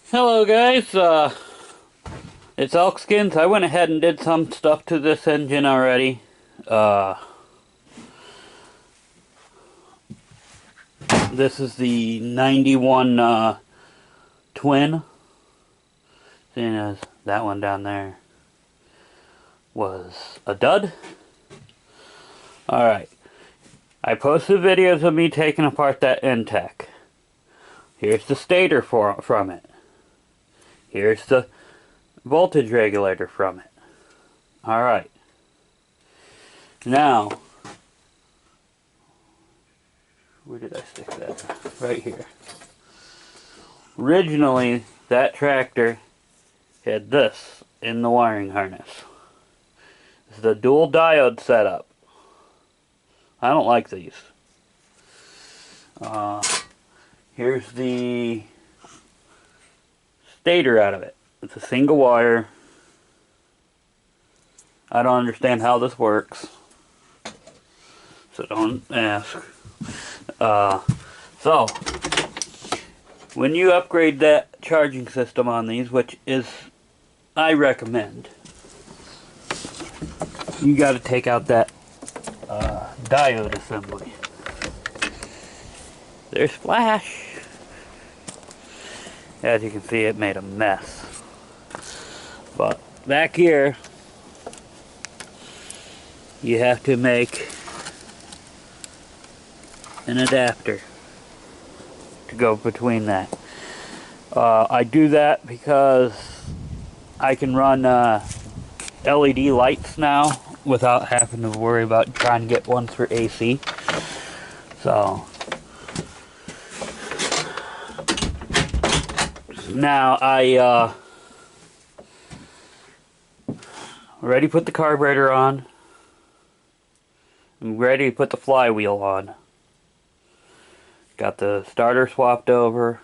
Hello guys, it's Elkskins. I went ahead and did some stuff to this engine already. This is the 91 twin, seeing as that one down there was a dud. Alright, I posted videos of me taking apart that intake. Here's the stator from it. Here's the voltage regulator from it. Alright. Now, where did I stick that? Right here. Originally, that tractor had this in the wiring harness. This is the dual diode setup. I don't like these. Here's the stator out of it. It's a single wire. I don't understand how this works, so don't ask. So when you upgrade that charging system on these, which is I recommend, you got to take out that diode assembly. There's flash. As you can see, it made a mess. But back here, you have to make an adapter to go between that. I do that because I can run LED lights now without having to worry about trying to get ones for AC. So now I already put the carburetor on. I'm ready to put the flywheel on. Got the starter swapped over.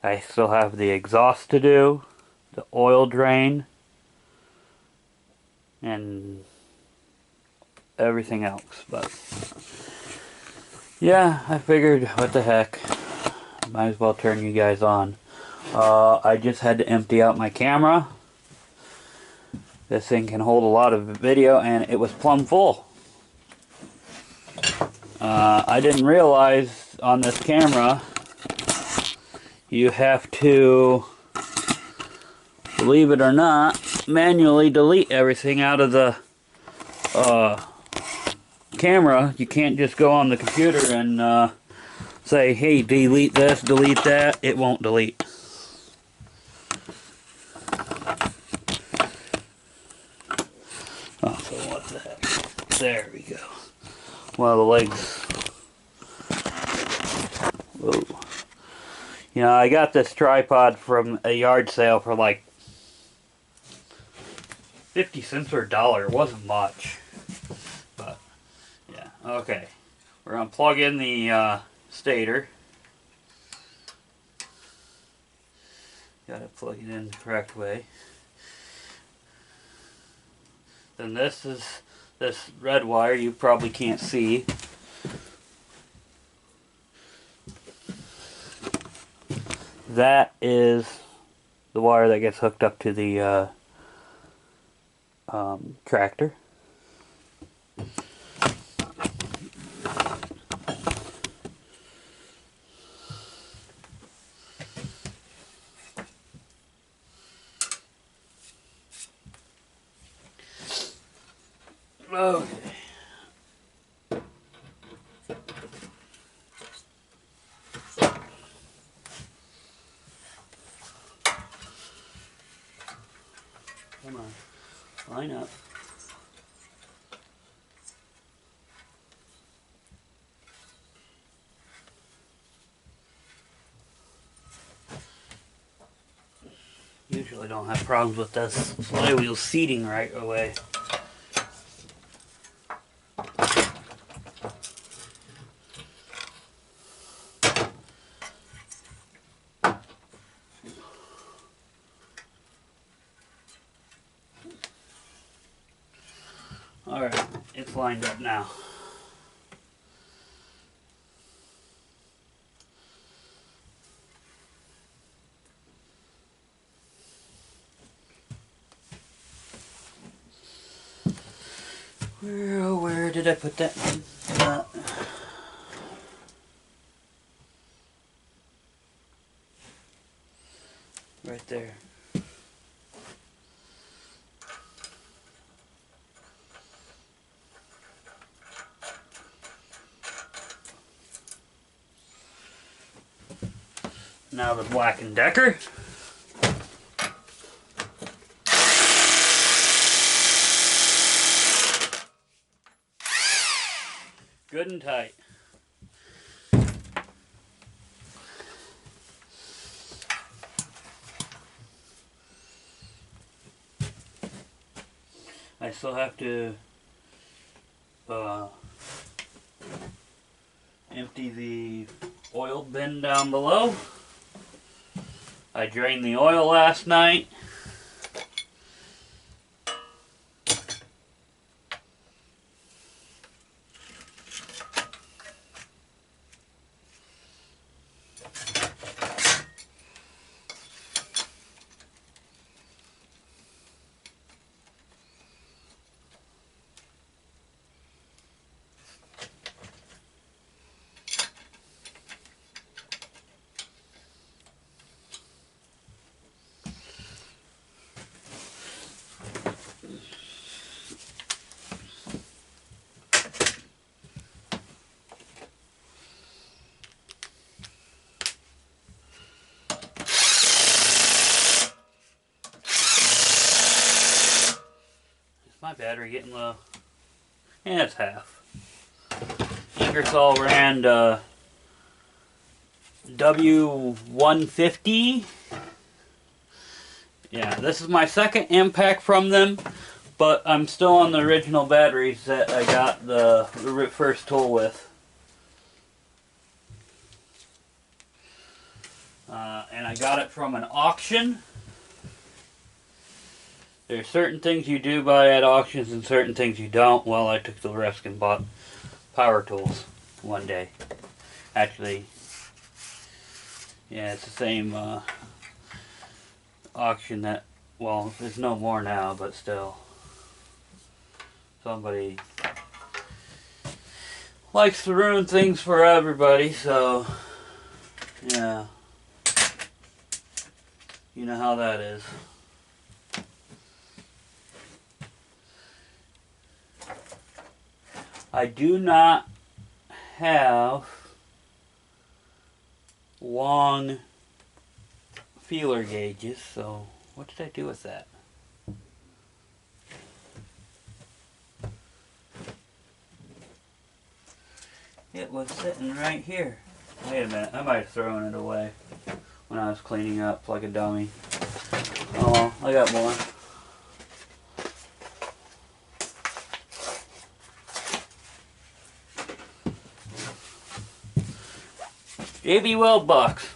I still have the exhaust to do, the oil drain, and everything else. But yeah, I figured, what the heck, might as well turn you guys on. I just had to empty out my camera. This thing can hold a lot of video, and it was plumb full. I didn't realize on this camera you have to, believe it or not, manually delete everything out of the camera. You can't just go on the computer and say, hey, delete this, delete that. It won't delete. Oh, so what the heck? There we go. One of the legs. Whoa. You know, I got this tripod from a yard sale for like 50 cents or $1. It wasn't much. But, yeah. Okay. We're going to plug in the stator. Got to plug it in the correct way. Then this is this red wire you probably can't see. That is the wire that gets hooked up to the tractor. Okay. Come on, line up. Usually don't have problems with this flywheel seating right away. Alright, it's lined up now. Where did I put that? Right there. Now the Black & Decker. Good and tight. I still have to empty the oil bin down below. I drained the oil last night. My battery getting low. Yeah, it's half. Ingersoll Rand W150. Yeah, this is my second impact from them, but I'm still on the original batteries that I got the first tool with. And I got it from an auction. There's certain things you do buy at auctions and certain things you don't. Well, I took the risk and bought power tools one day. Actually, yeah, it's the same auction that, well, there's no more now, but still. Somebody likes to ruin things for everybody, so, yeah. You know how that is. I do not have long feeler gauges, so what did I do with that? It was sitting right here. Wait a minute, I might have thrown it away when I was cleaning up like a dummy. Oh well, I got more. JB Weld box.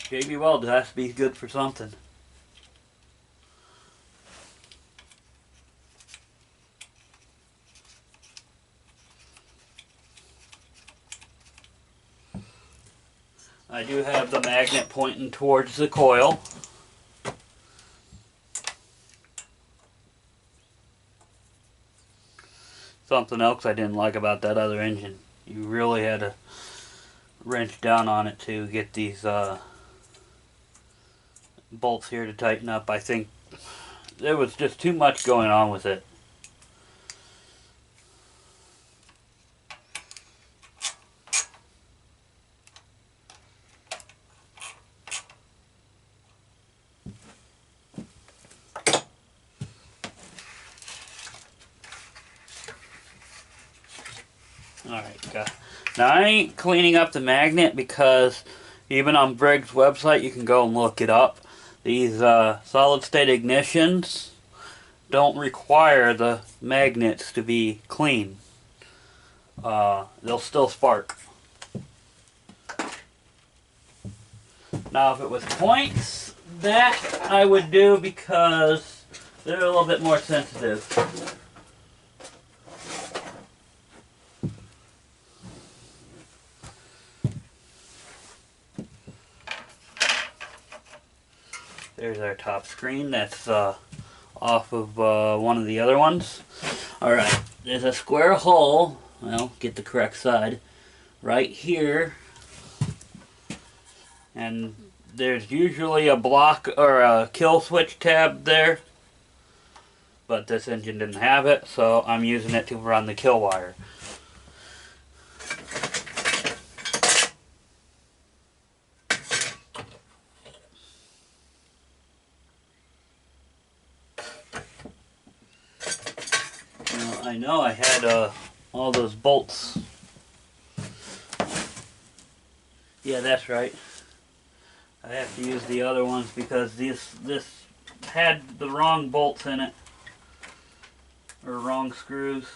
JB Weld has to be good for something. I do have the magnet pointing towards the coil. Something else I didn't like about that other engine. You really had to wrench down on it to get these bolts here to tighten up. I think there was just too much going on with it. Alright, now I ain't cleaning up the magnet because even on Brigg's website you can go and look it up. These solid state ignitions don't require the magnets to be clean. They'll still spark. Now if it was points, that I would do because they're a little bit more sensitive. There's our top screen. That's off of one of the other ones. Alright, there's a square hole, well, get the correct side, right here. And there's usually a block or a kill switch tab there. But this engine didn't have it, so I'm using it to run the kill wire. I know I had all those bolts. Yeah, that's right. I have to use the other ones because this had the wrong bolts in it. Or wrong screws.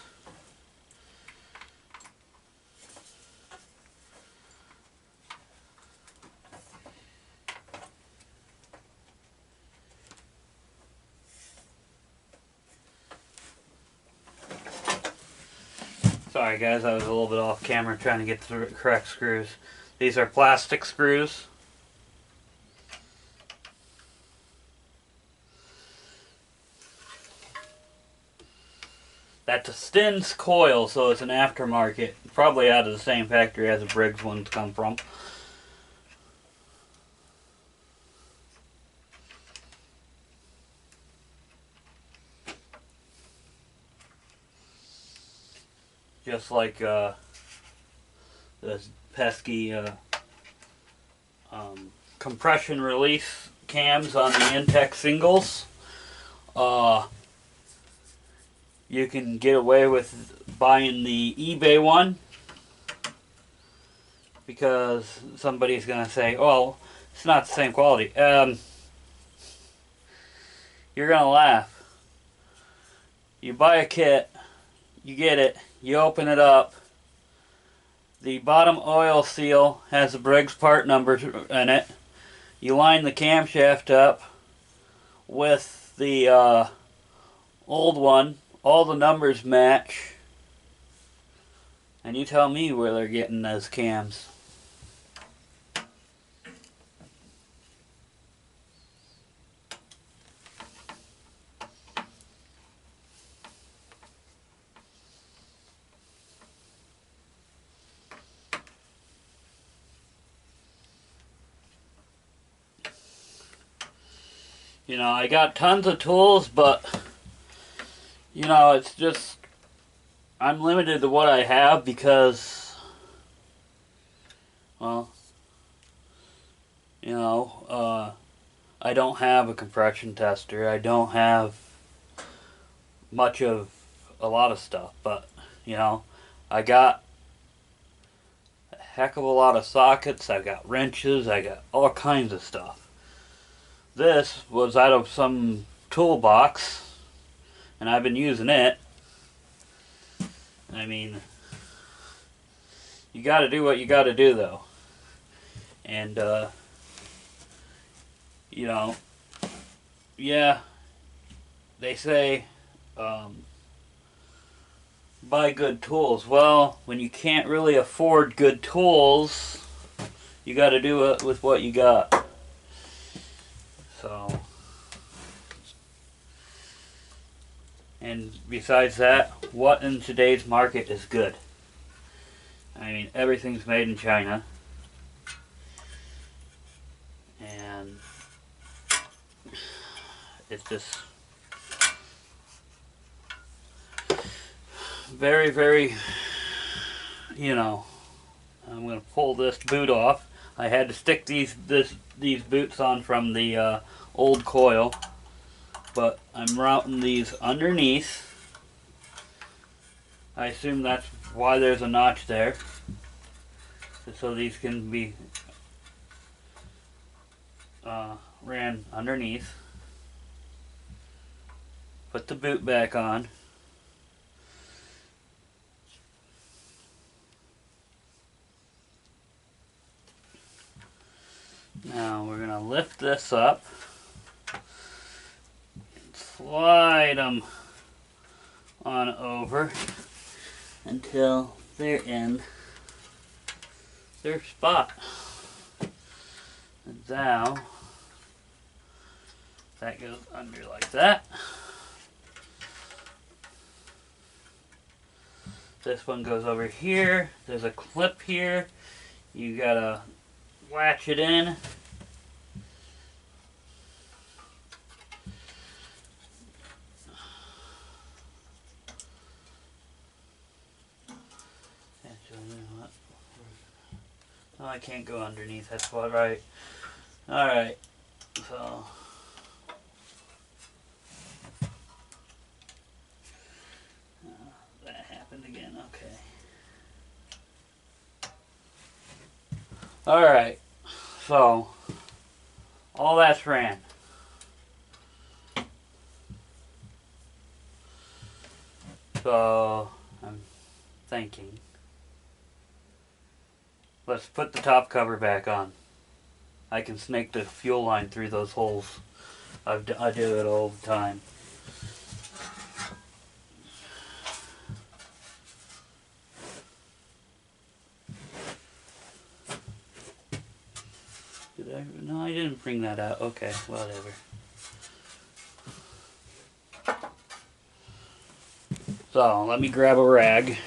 Sorry guys, I was a little bit off camera trying to get the correct screws. These are plastic screws. That's a Stins coil, so it's an aftermarket. Probably out of the same factory as the Briggs ones come from. Just like the pesky compression release cams on the Intech singles. You can get away with buying the eBay one because somebody's going to say, oh, it's not the same quality. You're going to laugh. You buy a kit, you get it, you open it up. The bottom oil seal has the Briggs part number in it. You line the camshaft up with the old one. All the numbers match. And you tell me where they're getting those cams. You know, I got tons of tools, but you know, it's just I'm limited to what I have because, well, you know, I don't have a compression tester. I don't have much of a lot of stuff, but you know, I got a heck of a lot of sockets. I got wrenches. I got all kinds of stuff. This was out of some toolbox, and I've been using it. I mean, you got to do what you got to do, though. And, you know, yeah, they say buy good tools. Well, when you can't really afford good tools, you got to do it with what you got. So, and besides that, what in today's market is good? I mean, everything's made in China. And it's just very, very, you know, I'm going to pull this boot off. I had to stick these boots on from the old coil, but I'm routing these underneath. I assume that's why there's a notch there, so these can be ran underneath. Put the boot back on. Now we're going to lift this up, slide them on over until they're in their spot. And now That goes under like that. This one goes over here. There's a clip here. You gotta latch it in. Actually, you know what? Oh, I can't go underneath. That's what, right. Alright. So. That happened again. Okay. Alright. So. All that's ran. So. I'm thinking. Let's put the top cover back on. I can snake the fuel line through those holes. I do it all the time. No, I didn't bring that out. Okay, whatever. So, let me grab a rag.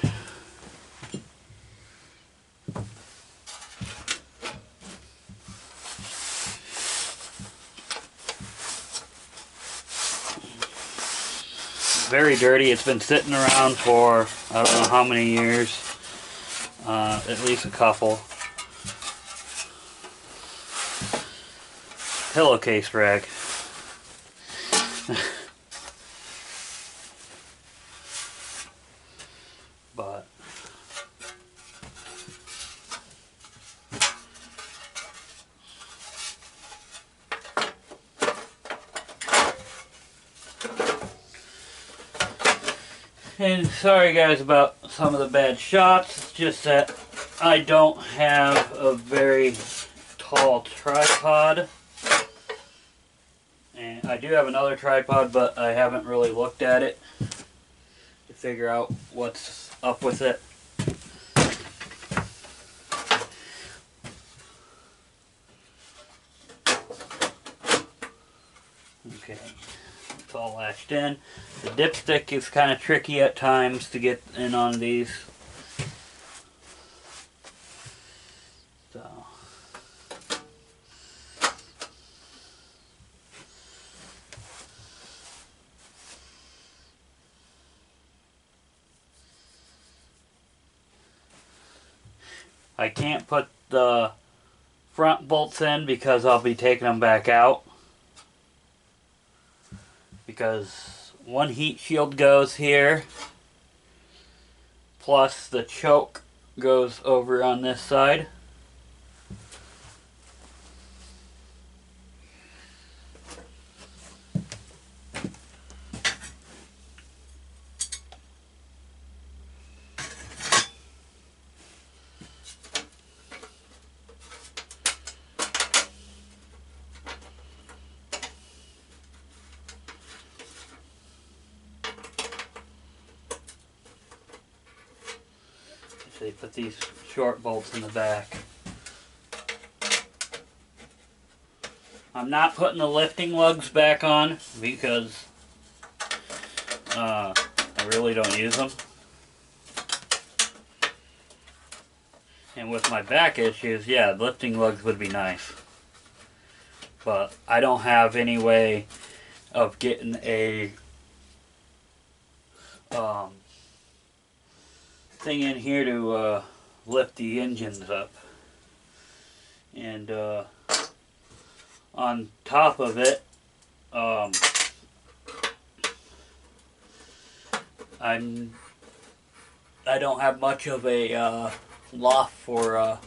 Very dirty. It's been sitting around for I don't know how many years. At least a couple. Pillowcase rag. But and sorry guys about some of the bad shots. It's just that I don't have a very tall tripod. And I do have another tripod, but I haven't really looked at it to figure out what's up with it. Okay, it's all latched in. The dipstick is kind of tricky at times to get in on these. So. I can't put the front bolts in because I'll be taking them back out. Because one heat shield goes here, plus the choke goes over on this side. They put these short bolts in the back. I'm not putting the lifting lugs back on because I really don't use them. And with my back issues, yeah, lifting lugs would be nice. But I don't have any way of getting a thing in here to lift the engines up. And on top of it, I don't have much of a loft for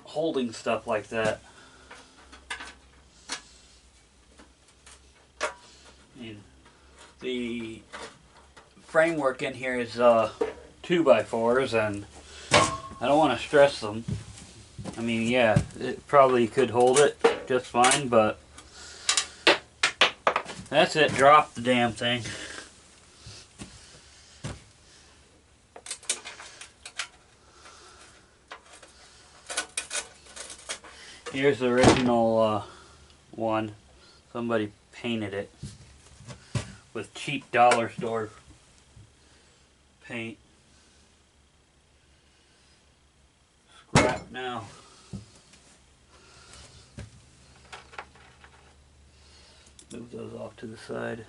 holding stuff like that. And the framework in here is 2x4s, and I don't want to stress them. I mean, yeah, it probably could hold it just fine, but that's it. Drop the damn thing. Here's the original one. Somebody painted it with cheap dollar store paint. Scrap now. Move those off to the side.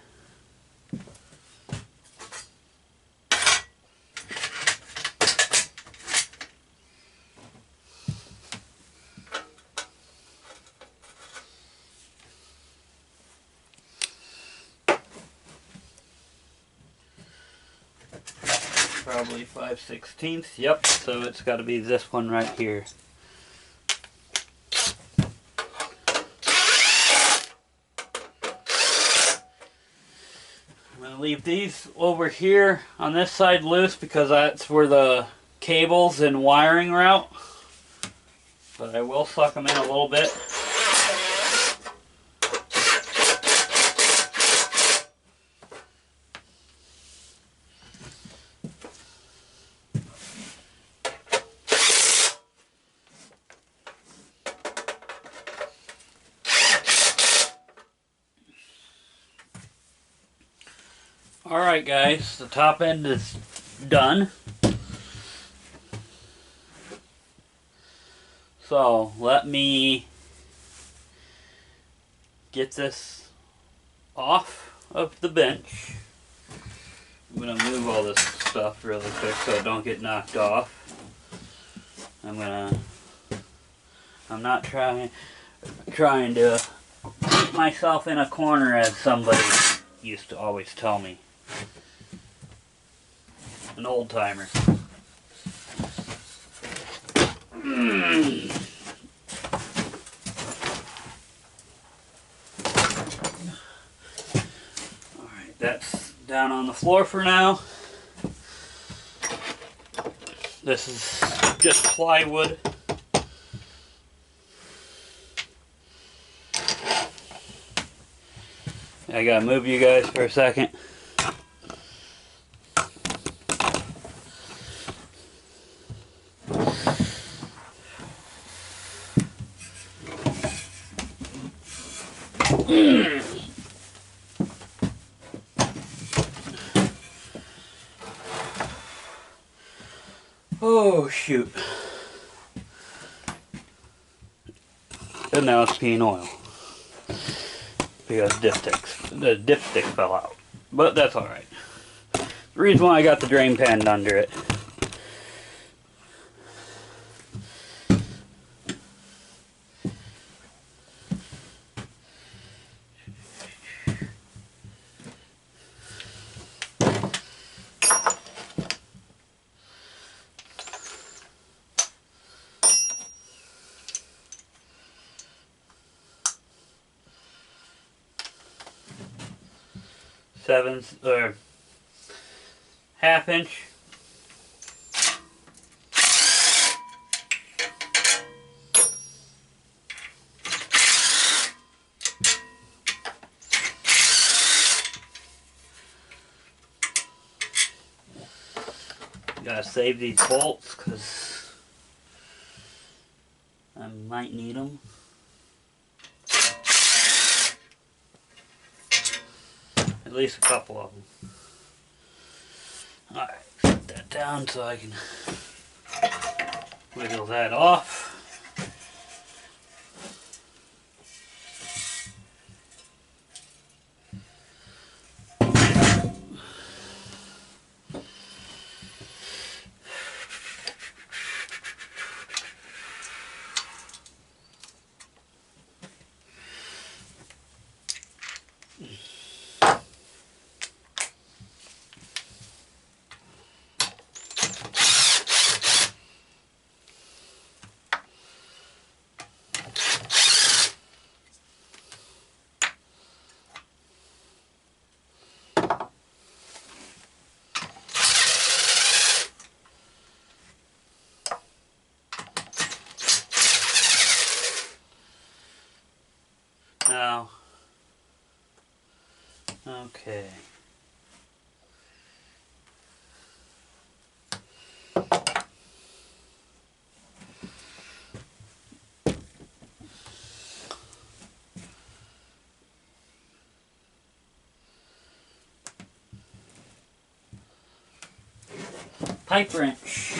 Probably 5/16. Yep, so it's got to be this one right here. I'm going to leave these over here on this side loose because that's where the cables and wiring route. But I will suck them in a little bit. Alright guys, the top end is done. So let me get this off of the bench. I'm going to move all this stuff really quick so it don't get knocked off. I'm not trying to keep myself in a corner, as somebody used to always tell me. An old timer. Alright, that's down on the floor for now. This is just plywood. I gotta move you guys for a second. Oh shoot. And now it's peeing oil. Because the dipstick fell out. But that's alright. The reason why I got the drain pan under it. Half inch. Gotta save these bolts because I might need them. At least a couple of them. Alright, set that down so I can wiggle that off. Now, okay. pipe wrench.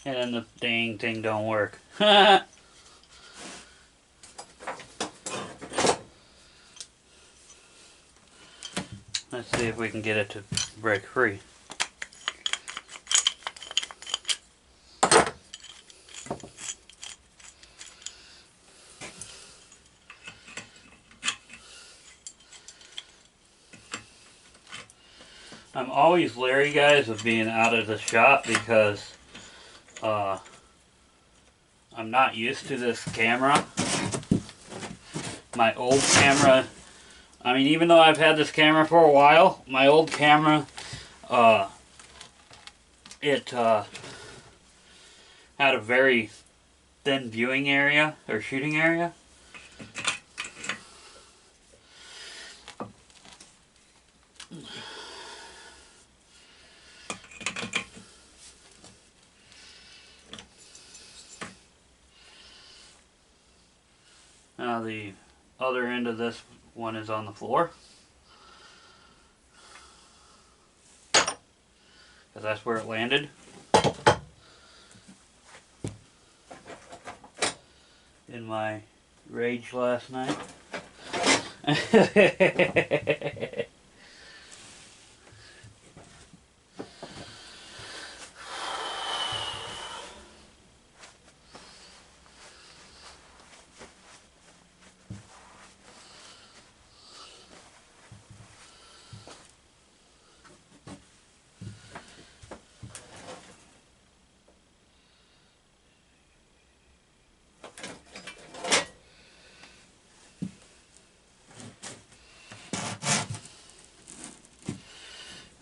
And then the dang thing don't work. Let's see if we can get it to break free. I'm always leery, guys, of being out of the shop because I'm not used to this camera. My old camera, I mean, even though I've had this camera for a while, my old camera, it had a very thin viewing area, or shooting area. Now the other end of this one is on the floor, because that's where it landed. In my rage last night.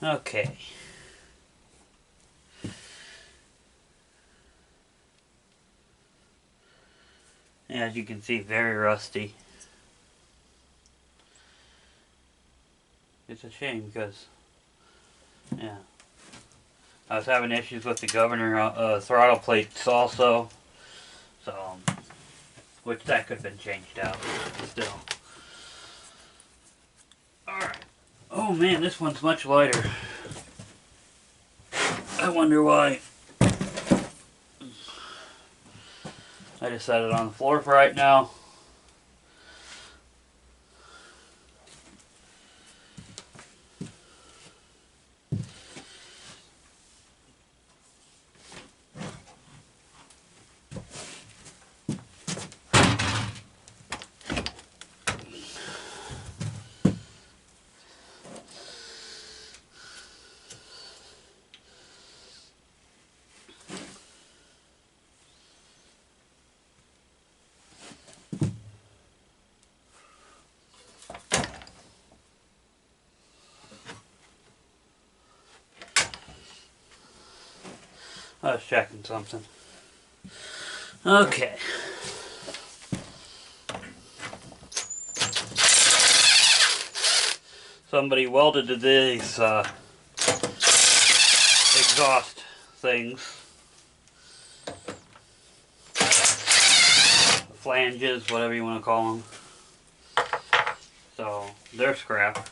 Okay. As you can see, very rusty. It's a shame because, yeah, I was having issues with the governor throttle plates also, so, which that could have been changed out still. Alright. Oh man, this one's much lighter. I wonder why. I just set it on the floor for right now. I was checking something. Okay. Somebody welded to these exhaust things. Flanges, whatever you want to call them. So, they're scrap.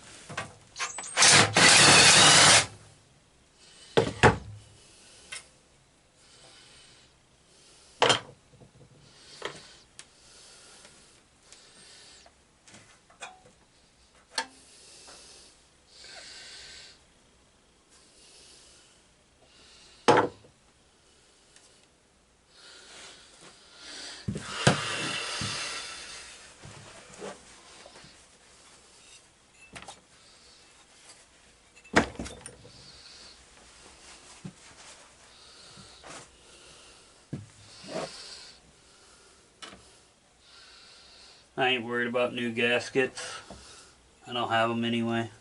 I ain't worried about new gaskets. I don't have them anyway.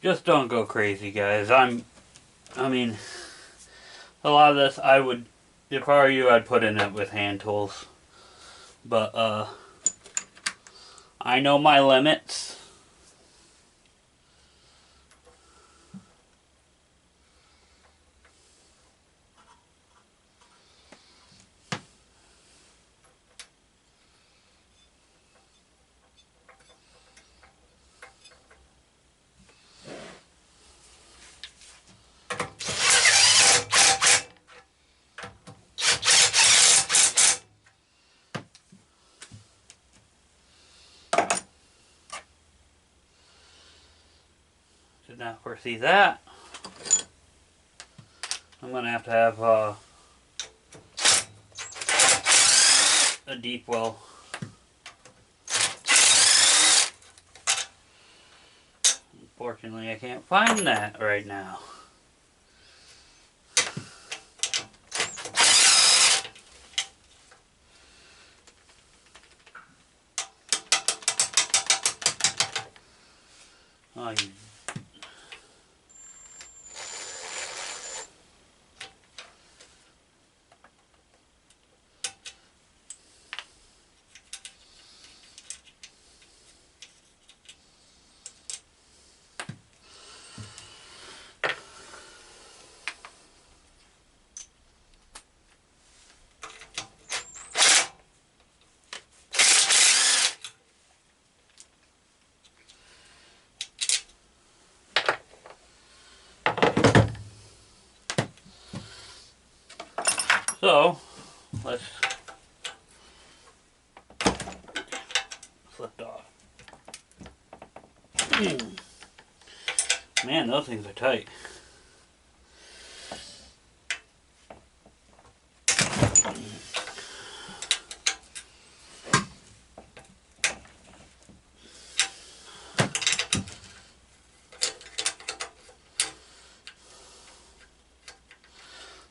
Just don't go crazy, guys. I mean, a lot of this I would, if I were you, I'd put in it with hand tools. But, I know my limits. Did not foresee that. I'm going to have a deep well. Unfortunately, I can't find that right now. Oh, you... So, let's slipped off. Man, those things are tight.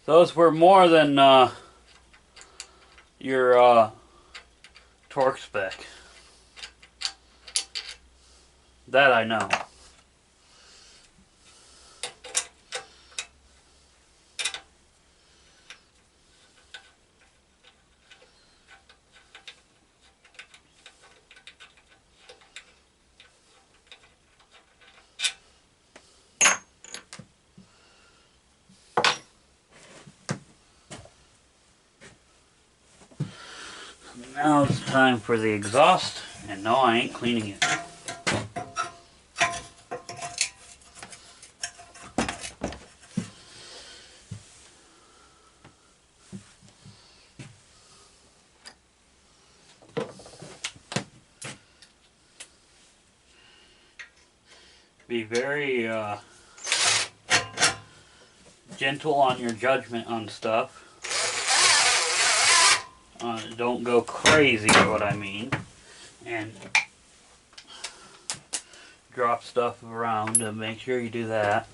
Those were more than your torque spec. That I know. Now it's time for the exhaust, and no, I ain't cleaning it. Be very gentle on your judgment on stuff. Don't go crazy, is what I mean. And drop stuff around, and make sure you do that.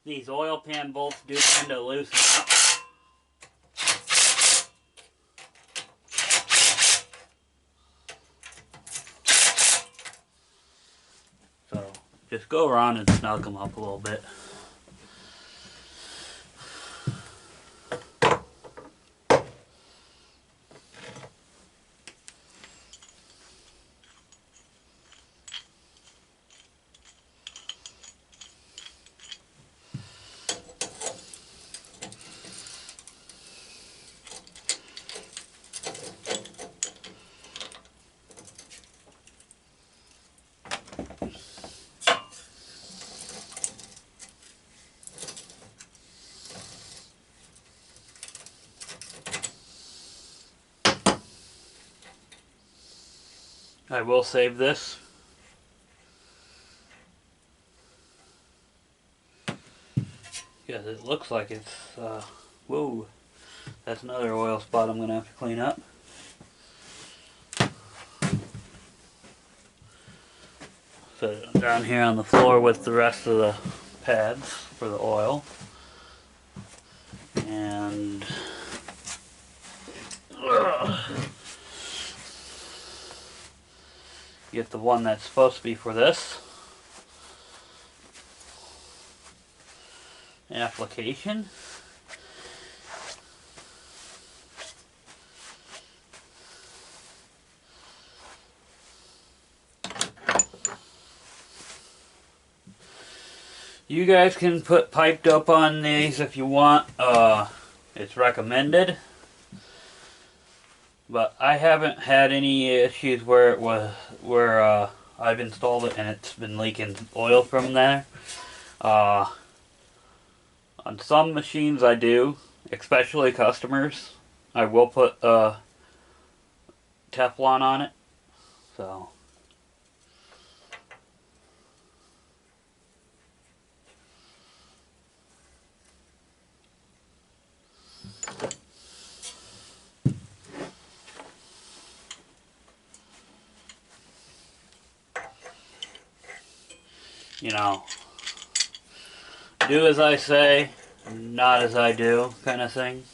These oil pan bolts do tend to loosen up. So just go around and snug them up a little bit. I will save this. Because it looks like it's Whoa, that's another oil spot I'm going to have to clean up. So down here on the floor with the rest of the pads for the oil. And get the one that's supposed to be for this application. You guys can put pipe dope on these if you want. It's recommended. But I haven't had any issues where I've installed it and it's been leaking oil from there. On some machines I do, especially customers. I will put Teflon on it. So you know, do as I say, not as I do, kind of thing.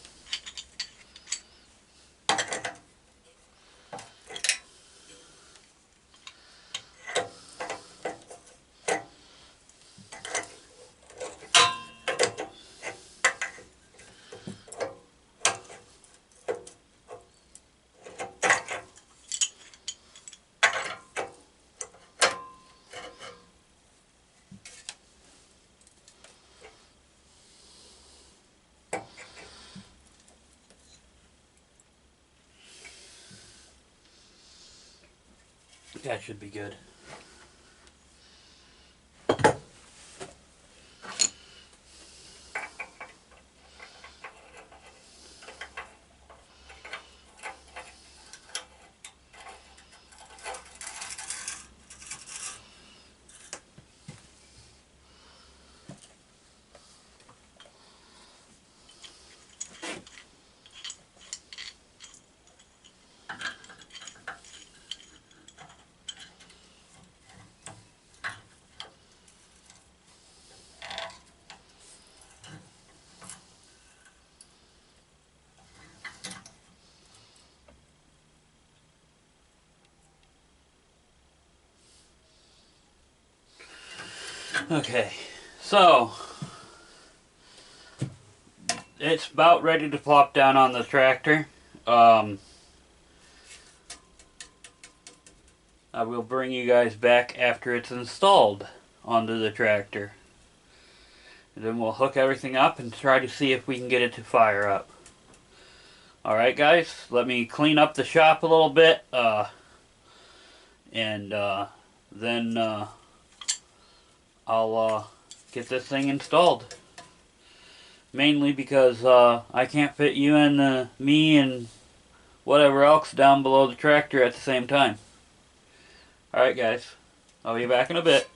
That should be good. Okay, so it's about ready to plop down on the tractor. I will bring you guys back after it's installed onto the tractor. And then we'll hook everything up and try to see if we can get it to fire up. Alright guys, let me clean up the shop a little bit. Then I'll get this thing installed. Mainly because I can't fit you and me and whatever else down below the tractor at the same time. Alright guys, I'll be back in a bit.